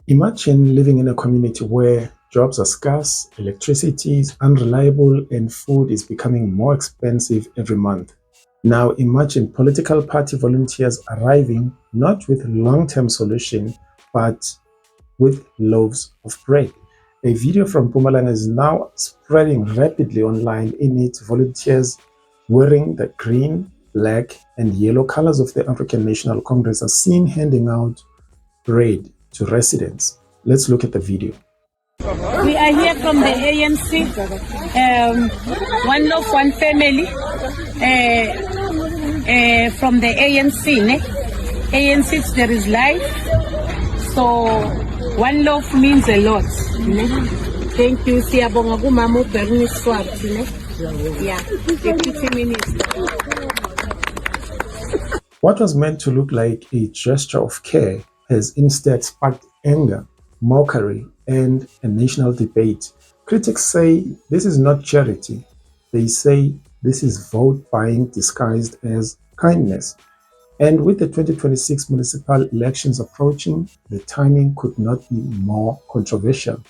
Imagine living in a community where jobs are scarce, electricity is unreliable, and food is becoming more expensive every month. Now imagine political party volunteers arriving not with long-term solution, but with loaves of bread. A video from Mpumalanga is now spreading rapidly online. In it, volunteers wearing the green, black, and yellow colors of the African National Congress are seen handing out bread to residents. Let's look at the video. We are here from the ANC, one loaf, one family, from the ANC. Ne? ANC, there is life, so one loaf means a lot. Ne? Thank you, Siyabonga Mama Bernice Swarts. Yeah, Deputy Minister. What was meant to look like a gesture of care has instead sparked anger, mockery, and a national debate. Critics say this is not charity. They say this is vote buying disguised as kindness. And with the 2026 municipal elections approaching, the timing could not be more controversial.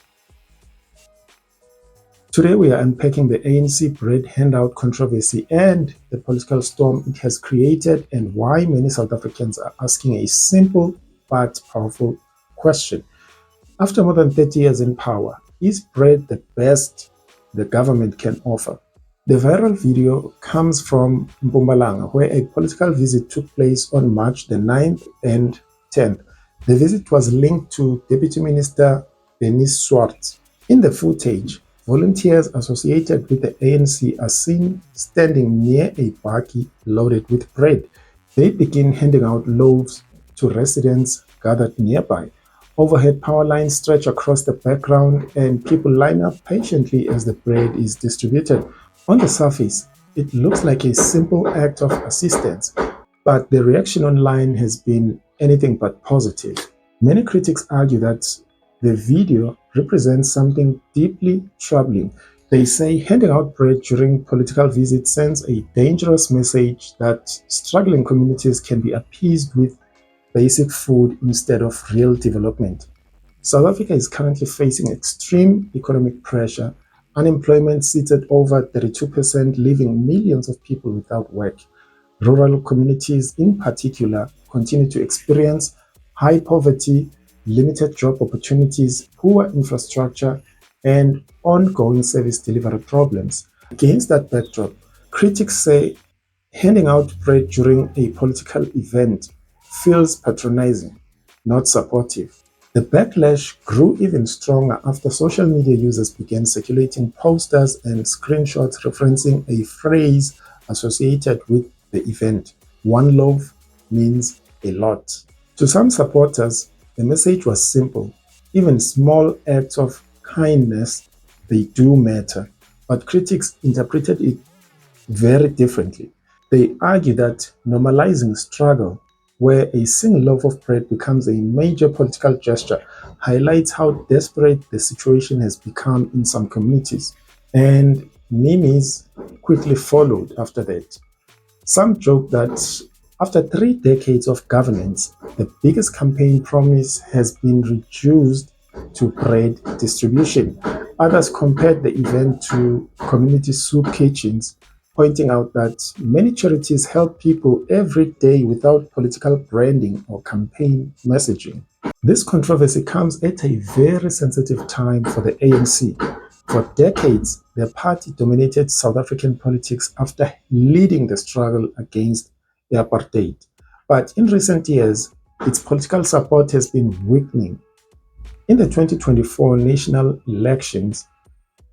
Today we are unpacking the ANC bread handout controversy and the political storm it has created, and why many South Africans are asking a simple but powerful question. After more than 30 years in power, is bread the best the government can offer? The viral video comes from Mpumalanga, where a political visit took place on March the 9th and 10th. The visit was linked to Deputy Minister Bernice Swarts. In the footage, volunteers associated with the ANC are seen standing near a bakkie loaded with bread. They begin handing out loaves to residents gathered nearby. Overhead power lines stretch across the background, and people line up patiently as the bread is distributed. On the surface, it looks like a simple act of assistance, but the reaction online has been anything but positive. Many critics argue that the video represents something deeply troubling. They say handing out bread during political visits sends a dangerous message that struggling communities can be appeased with basic food instead of real development. South Africa is currently facing extreme economic pressure. Unemployment sits at over 32%, leaving millions of people without work. Rural communities in particular continue to experience high poverty, limited job opportunities, poor infrastructure, and ongoing service delivery problems. Against that backdrop, critics say handing out bread during a political event feels patronizing, not supportive. The backlash grew even stronger after social media users began circulating posters and screenshots referencing a phrase associated with the event: "One loaf means a lot." To some supporters, the message was simple. Even small acts of kindness, they do matter. But critics interpreted it very differently. They argue that normalizing struggle, where a single loaf of bread becomes a major political gesture, highlights how desperate the situation has become in some communities. And memes quickly followed after that. Some joke that after 3 decades of governance, the biggest campaign promise has been reduced to bread distribution. Others compared the event to community soup kitchens, pointing out that many charities help people every day without political branding or campaign messaging. This controversy comes at a very sensitive time for the ANC. For decades, their party dominated South African politics after leading the struggle against apartheid. But in recent years, its political support has been weakening. In the 2024 national elections,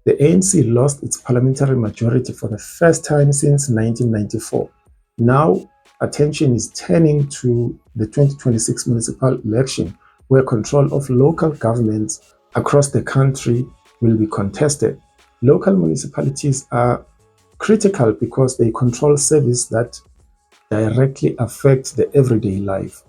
the ANC lost its parliamentary majority for the first time since 1994. Now, attention is turning to the 2026 municipal election, where control of local governments across the country will be contested. Local municipalities are critical because they control services that directly affect the everyday life: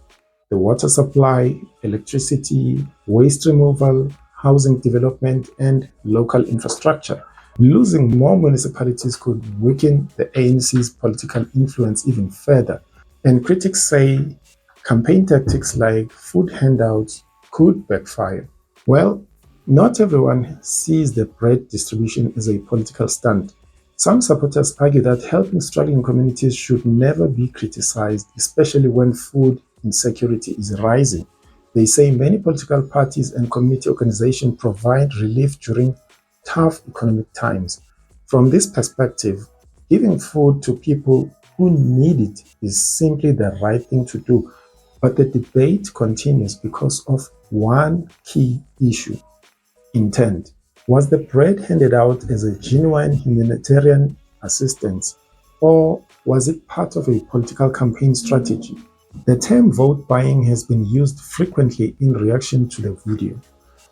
the water supply, electricity, waste removal, housing development, and local infrastructure. Losing more municipalities could weaken the ANC's political influence even further. And critics say campaign tactics like food handouts could backfire. Well, not everyone sees the bread distribution as a political stunt. Some supporters argue that helping struggling communities should never be criticized, especially when food insecurity is rising. They say many political parties and community organizations provide relief during tough economic times. From this perspective, giving food to people who need it is simply the right thing to do. But the debate continues because of one key issue: intent. Was the bread handed out as a genuine humanitarian assistance, or was it part of a political campaign strategy? The term vote buying has been used frequently in reaction to the video.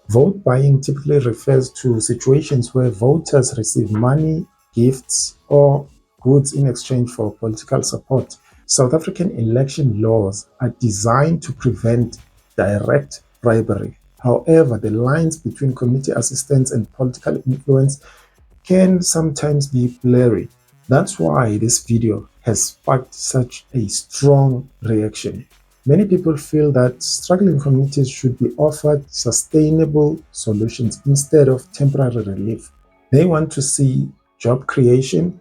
Vote buying typically refers to situations where voters receive money, gifts, or goods in exchange for political support. South African election laws are designed to prevent direct bribery. However, the lines between community assistance and political influence can sometimes be blurry. That's why this video has sparked such a strong reaction. Many people feel that struggling communities should be offered sustainable solutions instead of temporary relief. They want to see job creation,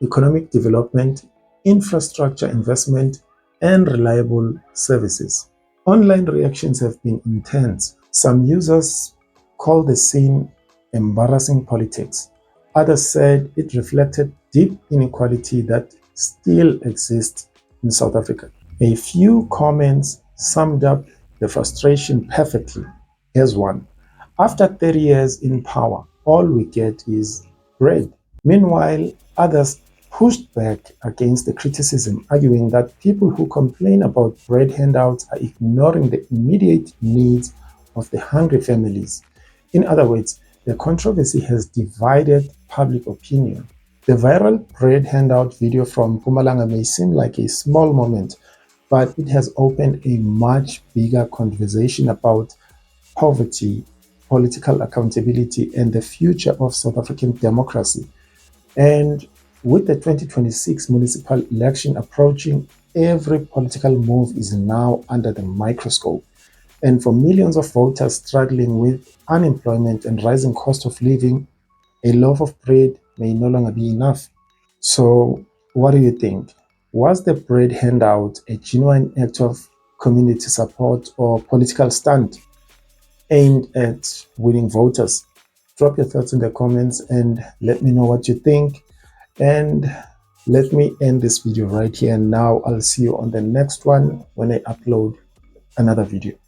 economic development, infrastructure investment, and reliable services. Online reactions have been intense. Some users call the scene embarrassing politics. Others said it reflected deep inequality that still exists in South Africa. A few comments summed up the frustration perfectly. Here's one: after 30 years in power, all we get is bread. Meanwhile, others pushed back against the criticism, arguing that people who complain about bread handouts are ignoring the immediate needs of the hungry families. In other words, the controversy has divided public opinion. The viral bread handout video from Mpumalanga may seem like a small moment, but it has opened a much bigger conversation about poverty, political accountability, and the future of South African democracy. And with the 2026 municipal election approaching, every political move is now under the microscope. And for millions of voters struggling with unemployment and rising cost of living, a loaf of bread may no longer be enough. So, what do you think? Was the bread handout a genuine act of community support or political stunt aimed at winning voters? Drop your thoughts in the comments and let me know what you think. And let me end this video right here and now. I'll see you on the next one when I upload another video.